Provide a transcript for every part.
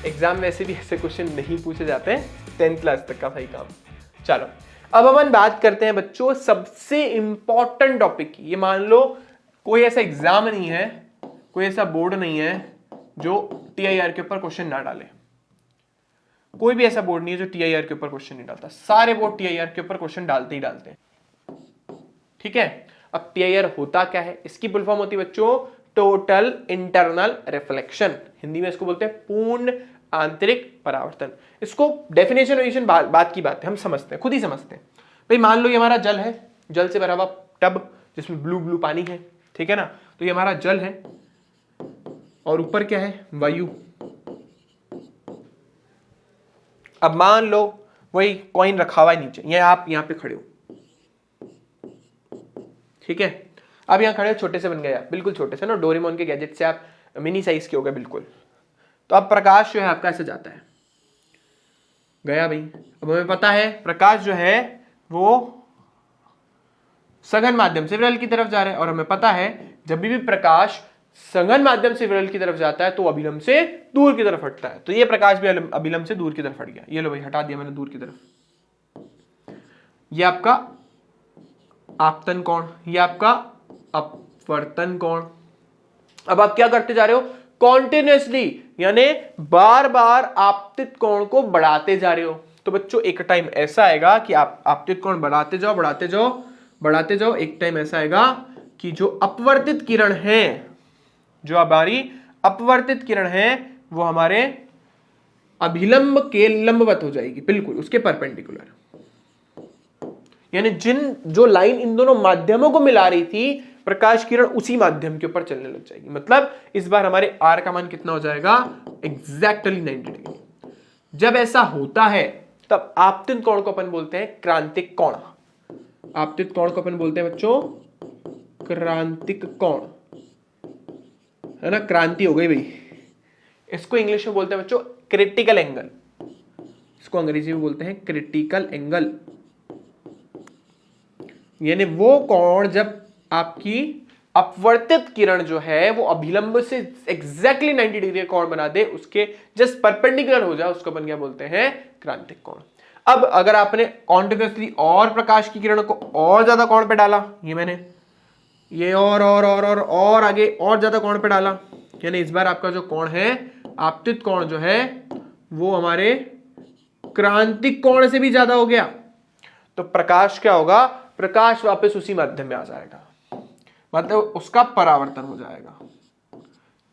Exam में वैसे भी ऐसे क्वेश्चन नहीं पूछे जाते हैं 10th क्लास तक का भाई काम। चलो अब अपन बात करते हैं बच्चों सबसे इंपॉर्टेंट टॉपिक की। ये मान लो कोई ऐसा एग्जाम नहीं है, कोई ऐसा बोर्ड नहीं है जो टीआईआर के ऊपर क्वेश्चन ना डाले। कोई भी ऐसा बोर्ड नहीं है जो टीआईआर के ऊपर क्वेश्चन नहीं डालता। सारे बोर्ड टीआईआर के ऊपर क्वेश्चन डालते ही डालते हैं। ठीक है, अब टीआईआर होता क्या है? इसकी फुल फॉर्म होती है बच्चों टोटल इंटरनल रिफ्लेक्शन। हिंदी में इसको बोलते हैं पूर्ण आंतरिक परावर्तन। इसको डेफिनेशन बात की बात है, हम समझते हैं, खुद ही समझते हैं। भाई मान लो ये हमारा जल है, जल से भरा हुआ टब जिसमें ब्लू ब्लू पानी है, ठीक है ना। तो ये हमारा जल है और ऊपर क्या है? वायु। अब मान लो वही कॉइन रखा हुआ है नीचे, ये आप यहां पे खड़े हो, ठीक है। अब यहां खड़े हो, छोटे से बन गया, बिल्कुल छोटे से ना, डोरेमोन के गैजेट से आप मिनी साइज के हो गए बिल्कुल। तो अब प्रकाश जो है आपका ऐसे जाता है, गया भाई। अब हमें पता है प्रकाश जो है वो सघन माध्यम से विरल की तरफ जा रहा है, और हमें पता है जब भी प्रकाश सघन माध्यम से विरल की तरफ जाता है तो अभिलंब से दूर की तरफ हटता है। तो ये प्रकाश भी अभिलंब से दूर की तरफ हट गया। ये लो भाई, हटा दिया मैंने दूर की तरफ। ये आपका आपतन कोण, ये आपका अपवर्तन कोण। अब आप क्या करते जा रहे हो? कॉन्टिन्यूसली यानी बार बार आपतित कोण को बढ़ाते जा रहे हो। तो बच्चों एक टाइम ऐसा आएगा कि आप आपतित कोण बढ़ाते जाओ बढ़ाते जाओ बढ़ाते जाओ। एक टाइम ऐसा आएगा कि जो अपवर्तित किरण है, जो हमारी अपवर्तित किरण है, वो हमारे अभिलंब के लंबवत हो जाएगी, बिल्कुल उसके परपेंडिकुलर। यानी जो लाइन इन दोनों माध्यमों को मिला रही थी, प्रकाश किरण उसी माध्यम के ऊपर चलने लग जाएगी। मतलब इस बार हमारे आर का मान कितना हो जाएगा? Exactly 90 degree. जब ऐसा होता है तब आपतित कोण को अपन बोलते हैं क्रांतिक कोण। आपतित कोण को अपन बोलते हैं बच्चों क्रांतिक कोण, है ना। क्रांति हो गई भाई। इसको इंग्लिश में बोलते हैं बच्चों क्रिटिकल एंगल, इसको अंग्रेजी में बोलते हैं क्रिटिकल एंगल। यानी वो कोण जब आपकी अपवर्तित किरण जो है वो अभिलंब से एग्जैक्टली 90 डिग्री कोण बना दे, उसके जस्ट परपेंडिकुलर हो जाए, उसको अपन क्या बोलते हैं? क्रांतिक कोण। अब अगर आपने कॉन्टिन्यूसली और प्रकाश की किरण को और ज्यादा कोण पे डाला, ये मैंने ये और आगे और ज्यादा कोण पे डाला, यानी इस बार आपका जो कोण है आपतित कोण जो है वो हमारे क्रांतिक कोण से भी ज्यादा हो गया। तो प्रकाश क्या होगा? प्रकाश वापस उसी माध्यम में आ जाएगा, मतलब उसका परावर्तन हो जाएगा।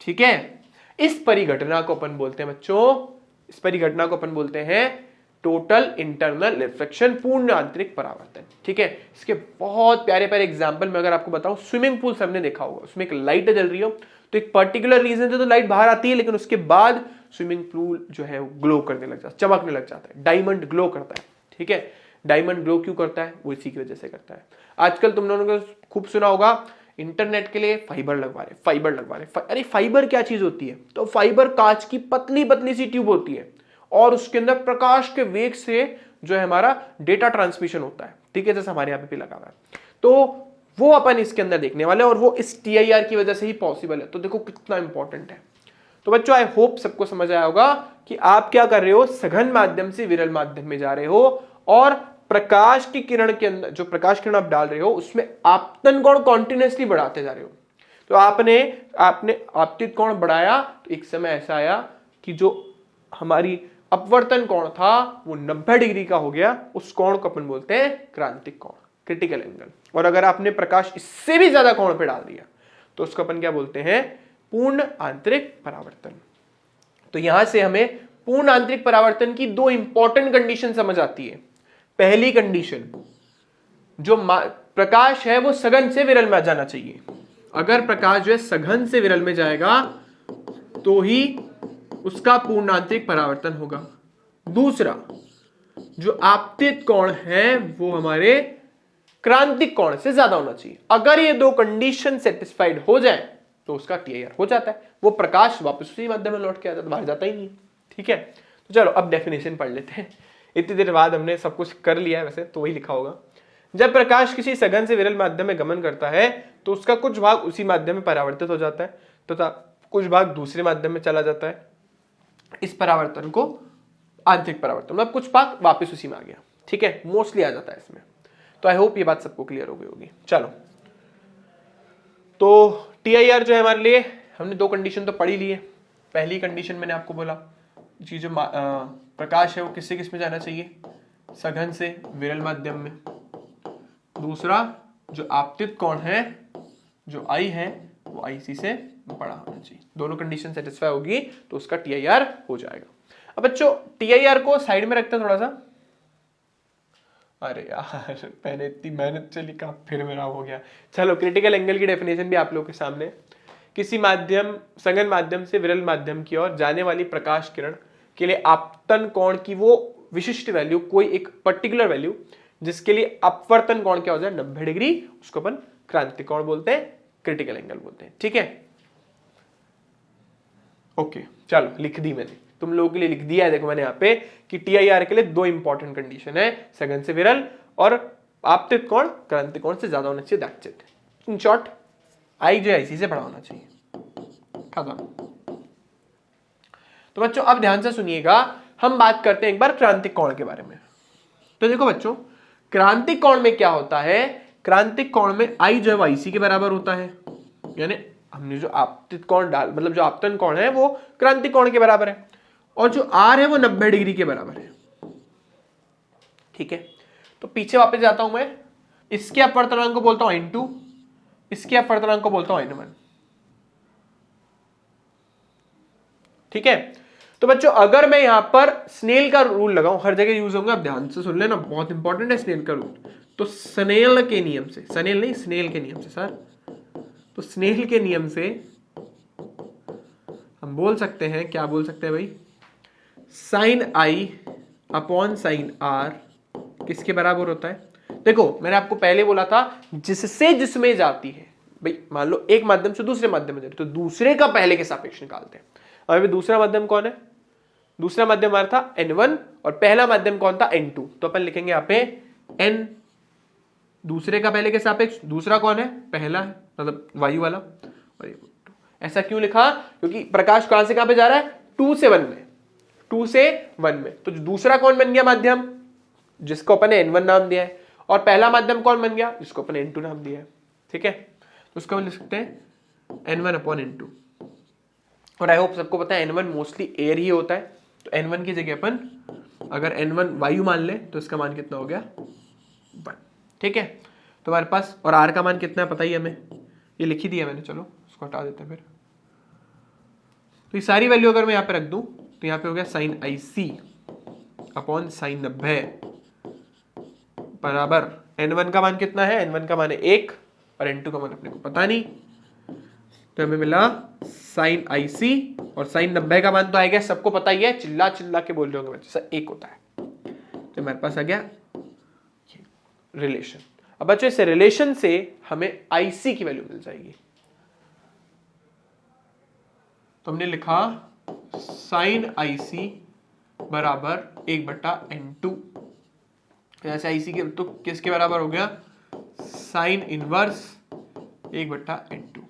ठीक है, इस परिघटना को अपन बोलते हैं बच्चों, इस परिघटना को अपन बोलते हैं टोटल इंटरनल रिफ्लेक्शन, पूर्ण आंतरिक परावर्तन। ठीक है, इसके बहुत प्यारे प्यारे एग्जांपल में अगर आपको बताऊं, स्विमिंग पूल सबने देखा होगा, उसमें एक लाइट जल रही हो तो एक पर्टिकुलर रीजन से तो लाइट बाहर आती है, लेकिन उसके बाद स्विमिंग पूल जो है वो ग्लो करने लग जाता है, चमकने लग जाता है, डायमंड ग्लो करता है। ठीक है, डायमंड ग्लो क्यों करता है? वो इसी की वजह से करता है। आजकल तुम लोगों ने खूब सुना होगा इंटरनेट के लिए फाइबर लगवा रहे, फाइबर लगवा रहे। अरे फाइबर क्या चीज होती है? तो फाइबर कांच की पतली पतली सी ट्यूब होती है और उसके अंदर प्रकाश के वेग से जो है हमारा डेटा ट्रांसमिशन होता है। ठीक है, जैसे हमारे यहाँ पे लगा हुआ है, तो वो अपन इसके अंदर देखने वाले, और वो इस टीआईआर की वजह से ही पॉसिबल है। तो देखो कितना इंपॉर्टेंट है। तो बच्चों आई होप सबको समझ आया होगा कि आप क्या कर रहे हो, सघन माध्यम से विरल माध्यम में जा रहे हो, और प्रकाश की किरण के अंदर जो प्रकाश किरण आप डाल रहे हो उसमें आपतन कोण कॉन्टिन्यूसली बढ़ाते जा रहे हो। तो आपने आपतित कोण बढ़ाया तो एक समय ऐसा आया कि जो हमारी अपवर्तन कोण था वो 90 डिग्री का हो गया। उस कोण को अपन बोलते हैं क्रांतिक कोण, क्रिटिकल एंगल। और अगर आपने प्रकाश इससे भी ज्यादा कोण पे डाल दिया तो उसको अपन क्या बोलते हैं? पूर्ण आंतरिक परावर्तन। तो यहां से हमें पूर्ण आंतरिक परावर्तन की दो इंपॉर्टेंट कंडीशन समझ आती है। पहली कंडीशन, जो प्रकाश है वो सघन से विरल में जाना चाहिए। अगर प्रकाश जो है सघन से विरल में जाएगा तो ही उसका पूर्ण आंतरिक परावर्तन होगा। दूसरा, जो आपतित कोण है वो हमारे क्रांतिक कोण से ज्यादा होना चाहिए। अगर ये दो कंडीशन सेटिस्फाइड हो जाए तो उसका टीआईआर हो जाता है, वो प्रकाश वापस उसी माध्यम में लौट के आता है, बाहर जाता ही नहीं। ठीक है, तो चलो अब डेफिनेशन पढ़ लेते हैं। इतनी देर बाद हमने सब कुछ कर लिया है, वैसे तो वही लिखा होगा। जब प्रकाश किसी सघन से विरल माध्यम में गमन करता है तो उसका कुछ भाग उसी माध्यम में परावर्तित हो जाता है तथा कुछ भाग दूसरे माध्यम में चला जाता है। इस परावर्तन को आंतरिक परावर्तन, मतलब कुछ भाग वापस उसी में आ गया, ठीक है, मोस्टली आ जाता है इसमें। तो आई होप ये बात सबको क्लियर हो गई होगी। चलो, तो TIR जो है हमारे लिए, हमने 2 कंडीशन तो पढ़ी ली है। पहली कंडीशन मैंने आपको बोला जी, जो प्रकाश है वो किससे किस में जाना चाहिए, सघन से विरल माध्यम में। दूसरा, जो आपतित कोण है जो I है वो IC से बड़ा होना चाहिए। दोनों कंडीशन सेटिस्फाई होगी तो उसका TIR हो जाएगा। अब बच्चों TIR को साइड में रखते हैं थोड़ा सा। अरे यार, मैंने इतनी मेहनत से लिखा फिर मेरा हो गया। चलो, क्रिटिकल एंगल की डेफिनेशन भी आप लोगों के सामने। किसी माध्यम, सघन माध्यम से विरल माध्यम की ओर जाने वाली प्रकाश किरण के लिए आपतन कोण की वो विशिष्ट वैल्यू, कोई एक पर्टिकुलर वैल्यू जिसके लिए अपवर्तन कोण क्या हो जाए 90 डिग्री, उसको अपन क्रांतिक कोण बोलते हैं, क्रिटिकल एंगल बोलते हैं, ठीक है। ओके, चलो लिख दी मैंने, तुम लोगों के लिए लिख दिया है, देखो मैंने यहाँ पे कि TIR के लिए 2 इंपॉर्टेंट कंडीशन है, सघन से विरल और आपतित कोण क्रांतिक कोण से ज्यादा होना चाहिए, that's it. In short, I जो IC से बड़ा होना चाहिए, खत्म। तो बच्चों अब ध्यान से सुनिएगा, हम बात करते हैं एक बार क्रांतिक कोण के बारे में। तो देखो बच्चों, क्रांतिक कोण में क्या होता है, क्रांतिक कोण में I जो है IC के बराबर होता है, यानी हमने जो आपतित कोण मतलब जो आपतन कोण है वो क्रांतिक कोण के बराबर है, और जो R है वो 90 डिग्री के बराबर है, ठीक है। तो पीछे वापस जाता हूं मैं, इसके अपवर्तनांक को बोलता हूं N2, इसके अपवर्तनांक को बोलता हूं N1, ठीक है। तो बच्चों अगर मैं यहां पर स्नेल का रूल लगाऊं, हर जगह यूज होंगे, आप ध्यान से सुन लेना, बहुत इंपॉर्टेंट है स्नेल का रूल। तो स्नेल के नियम से, स्नेल नहीं स्नेल के नियम से सर, तो स्नेल के नियम से हम बोल सकते हैं, क्या बोल सकते हैं भाई, sine I upon sine R किसके बराबर होता है। देखो मैंने आपको पहले बोला था, जिससे जिसमें जाती है, भाई मान लो एक माध्यम से दूसरे माध्यम में जाती है तो दूसरे का पहले के सापेक्ष निकालते हैं। अभी दूसरा माध्यम कौन है, दूसरा माध्यम हमारा था N1 और पहला माध्यम कौन था N2, तो अपन लिखेंगे यहाँ पे N, दूसरे का पहले के सापेक्ष, दूसरा कौन है, पहला है, मतलब वायु वाला, और ये 2। ऐसा क्यों लिखा, क्योंकि प्रकाश कहां से कहां पे जा रहा है, 2 से 1 में, 2 से 1 में। तो दूसरा कौन बन गया माध्यम, जिसको अपन ने N1 नाम दिया है, और पहला माध्यम कौन बन गया, जिसको अपन N2 नाम दिया है, ठीक है। तो उसको हम लिख सकते हैं N1 अपॉन N2, और आई होप सबको पता है N1 मोस्टली एयर ही होता है, तो N1 की जगह अपन अगर N1 वायु मान ले तो इसका मान कितना हो गया 1, ठीक है। तो हमारे पास, और R का मान कितना है पता ही हमें, ये लिख ही दिया मैंने, चलो उसको हटा देते हैं फिर। तो ये सारी वैल्यू अगर मैं यहाँ पे रख दूं तो यहाँ पे हो गया साइन IC अपॉन साइन 90 बराबर N1 का मान कितना है, N1 का मान है 1 और N2 का मान अपने को पता नहीं, तो हमें मिला साइन IC, और साइन 90 का मान तो आएगा सबको पता ही है, चिल्ला चिल्ला के बोल रहे होंगे बच्चे, 1 होता है। तो हमारे पास आ गया रिलेशन। अब बच्चों इस रिलेशन से हमें IC की वैल्यू मिल जाएगी, तो हमने लिखा साइन IC बराबर 1/N2, ऐसे IC के तो किसके बराबर हो गया, साइन इनवर्स 1/N2,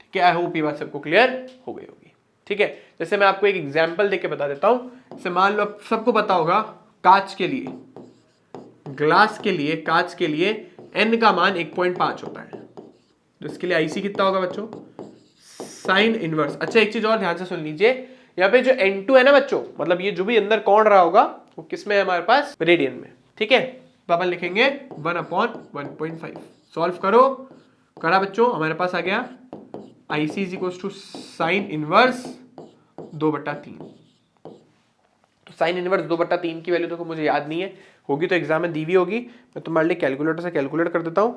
ठीक है। आई होप ये बात सबको क्लियर हो गई होगी, ठीक है। जैसे मैं आपको एक एग्जांपल देके बता देता हूं, जैसे मान लो सबको पता होगा कांच के लिए, ग्लास के लिए, कांच के लिए N का मान 1.5 होता है, तो इसके लिए IC कितना होगा बच्चों, साइन इनवर्स। अच्छा एक चीज और ध्यान से सुन लीजिए, यहाँ पे जो N2 है ना बच्चों, मतलब ये जो भी अंदर कौन रहा होगा वो किस में है हमारे पास, रेडियन में, ठीक है। तो अपन लिखेंगे 1/1.5, सॉल्व करो, करा बच्चों, हमारे पास आ गया IC is equal to sine inverse 2/3। तो साइन इनवर्स 2/3 की वैल्यू देखो मुझे याद नहीं है, होगी तो एग्जाम में दी हुई होगी, मैं तुम्हारे लिए कैलकुलेटर से कैलकुलेट कर देता हूं।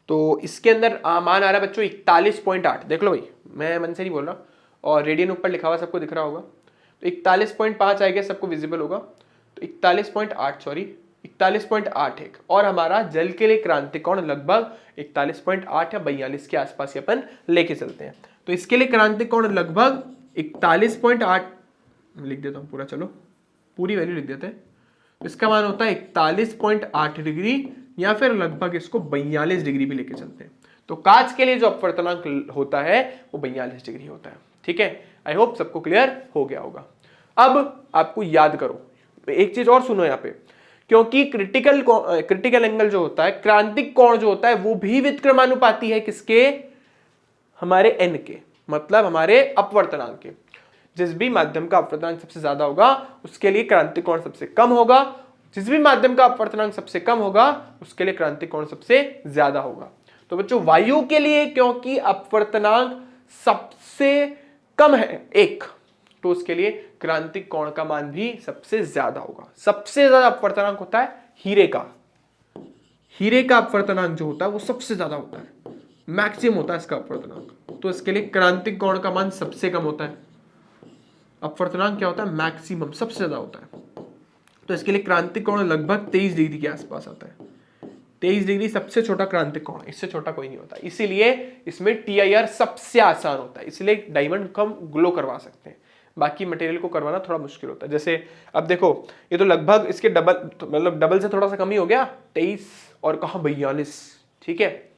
तो इसके अंदर मान आ रहा है बच्चों 41.8, देख लो भाई, मैं मन से नहीं बोल रहा, और रेडियन ऊपर लिखा हुआ सबको दिख रहा होगा, तो 41.5 आएगा, सबको विजिबल होगा, तो 41.8 सॉरी 41.81, और हमारा जल के लिए क्रांतिक कोण लगभग 41.8 या 42 के आसपास ही अपन लेके चलते हैं। तो इसके लिए क्रांतिक कोण लगभग 41.8 लिख देता हूं पूरा, चलो पूरी वैल्यू लिख देते हैं। इसका मान होता है 41.8 डिग्री, या फिर लगभग इसको 42 डिग्री भी लेके चलते हैं। तो कांच के लिए जो अपवर्तनांक होता है वो 42 डिग्री होता है, ठीक ठीक है, आई होप सबको क्लियर हो गया होगा। अब आपको याद करो, एक चीज और सुनो यहाँ पे, क्योंकि क्रिटिकल एंगल जो होता है, क्रांतिक कोण जो होता है, वो भी व्युत्क्रमानुपाती है किसके, हमारे n के, मतलब हमारे अपवर्तनांक के। जिस भी माध्यम का अपवर्तनांक सबसे ज्यादा होगा उसके लिए क्रांतिक कोण सबसे कम होगा, जिस भी माध्यम का अपवर्तनांक सबसे कम होगा उसके लिए क्रांतिक कोण सबसे ज्यादा होगा। तो बच्चों वायु के लिए क्योंकि अपवर्तनांक सबसे कम है 1, तो उसके लिए क्रांतिक कोण का मान भी सबसे ज्यादा होगा। सबसे ज्यादा अपवर्तनांक होता है हीरे का, हीरे का अपवर्तनांक जो होता है वो सबसे ज्यादा होता है, मैक्सिमम होता है इसका अपवर्तनांक, तो इसके लिए क्रांतिक कोण का मान सबसे कम होता है। अपवर्तनांक क्या होता है, मैक्सिमम, सबसे ज्यादा होता है, तो इसके लिए क्रांतिक कोण लगभग 23 डिग्री के आसपास आता है। 23 डिग्री सबसे छोटा क्रांतिक कोण, इससे छोटा कोई नहीं होता, इसीलिए इसमें TIR सबसे आसान होता है, इसलिए डायमंड को हम ग्लो करवा सकते हैं, बाकी मटेरियल को करवाना थोड़ा मुश्किल होता है। जैसे अब देखो ये तो लगभग इसके डबल, तो मतलब डबल से थोड़ा सा कम ही हो गया, 23 और कहाँ 42, ठीक है।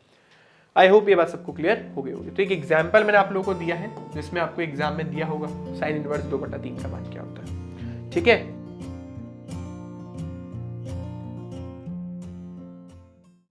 आई होप ये बात सबको क्लियर हो गई होगी। तो एक एग्जाम्पल मैंने आप लोगों को दिया है जिसमें आपको एग्जाम में दिया होगा sin इनवर्स 2/3 का मान क्या होता है, ठीक है।